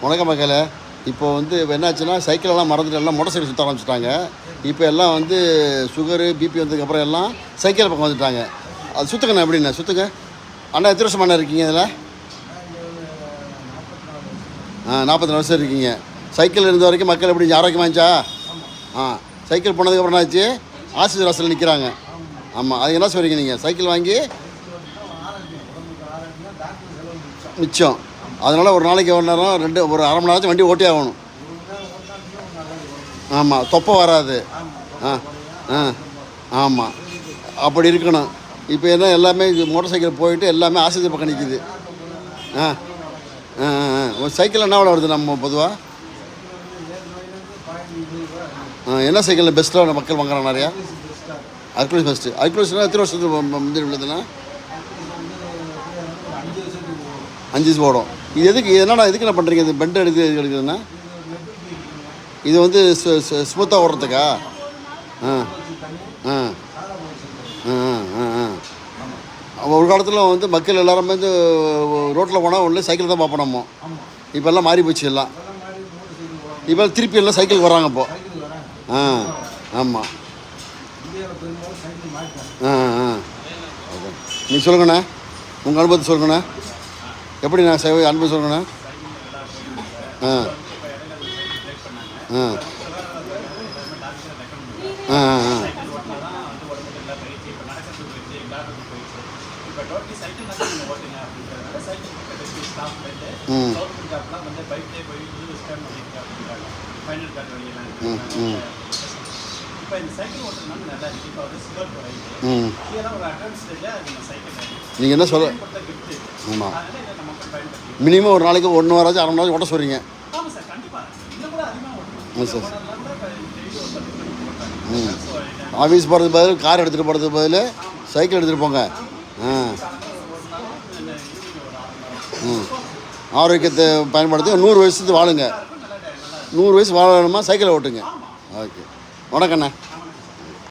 வணக்கம் மக்களே. இப்போ வந்து என்னாச்சுன்னா சைக்கிளெல்லாம் மறந்துட்டு எல்லாம் மோட்டர் சைக்கிள் சுற்ற ஆரம்பிச்சிட்டாங்க. இப்போ எல்லாம் வந்து சுகரு பிபி வந்ததுக்கப்புறம் எல்லாம் சைக்கிள் பக்கம் வந்துட்டாங்க. அது சுற்றுங்கண்ணா எப்படிண்ணா சுற்றுங்க அண்ணா. எத்தனை வருஷம் அண்ணா இருக்கீங்க இதில்? 44 வருஷம் இருக்கீங்க. சைக்கிள் இருந்த வரைக்கும் மக்கள் எப்படி ஆரோக்கியமாக இருந்துச்சா? சைக்கிள் போனதுக்கப்புறம் என்னாச்சு? ஆசிரியர் வாசலில் நிற்கிறாங்க. ஆமாம், அது என்ன சொல்கிறீங்க நீங்கள்? சைக்கிள் வாங்கி மிச்சம். அதனால் ஒரு நாளைக்கு ஒரு நேரம் ஒரு அரை மணி நேரத்துக்கு வண்டி ஓட்டி ஆகணும். ஆமாம், தொப்பை வராது. ஆமாம், அப்படி இருக்கணும். இப்போ என்ன எல்லாமே மோட்டர் சைக்கிள் போயிட்டு எல்லாமே ஆசிரியர் பக்கம் நிற்கிது. ஒரு சைக்கிள் என்ன விட வருது நம்ம பொதுவாக? என்ன சைக்கிளில் பெஸ்ட்டாக மக்கள் வாங்குறாங்க நிறையா? அர்குலஸ் பெஸ்ட்டு. அர்குலஸ்னால் எத்தனை வருஷத்துக்கு முந்திரி உள்ளதுன்னா? 5 வயசு போடும். இது எதுக்கு என்னடா எதுக்கு என்ன பண்ணுறீங்க? இது பெண்ட் எடுக்குதுன்னா இது வந்து ஸ்மூத்தாக ஓடுறதுக்கா? ஒரு காலத்தில் வந்து மக்கள் எல்லாருமே வந்து ரோட்டில் போனால் ஒன்று சைக்கிள் தான் பார்ப்போம் நம்ம. இப்போல்லாம் மாறி போச்சு எல்லாம். இப்போ திருப்பி எல்லாம் சைக்கிள் வராங்க இப்போ. ஆமாம். நீ சொல்லுங்கண்ணா, உங்கள் அனுபவத்தை சொல்லுங்கண்ணா. எப்படி நான் அனுபவம் சொல்லுங்கண்ணா. நீங்கள் என்ன சொல்ல? ஆமாம், மினிமம் ஒரு நாளைக்கு 1 வாராச்சும் அரை மணி நேரம் ஓட்ட சொல்கிறீங்க. சார், ஆஃபீஸ் போகிறதுக்கு பதில் கார் எடுத்துகிட்டு போகிறதுக்கு பதில் சைக்கிள் எடுத்துகிட்டு போங்க. ஆரோக்கியத்தை பயன்படுத்தி 100 வயசுக்கு வாழுங்க. 100 வயசு வாழணுமா சைக்கிளை ஓட்டுங்க. ஓகே, வணக்கண்ணா.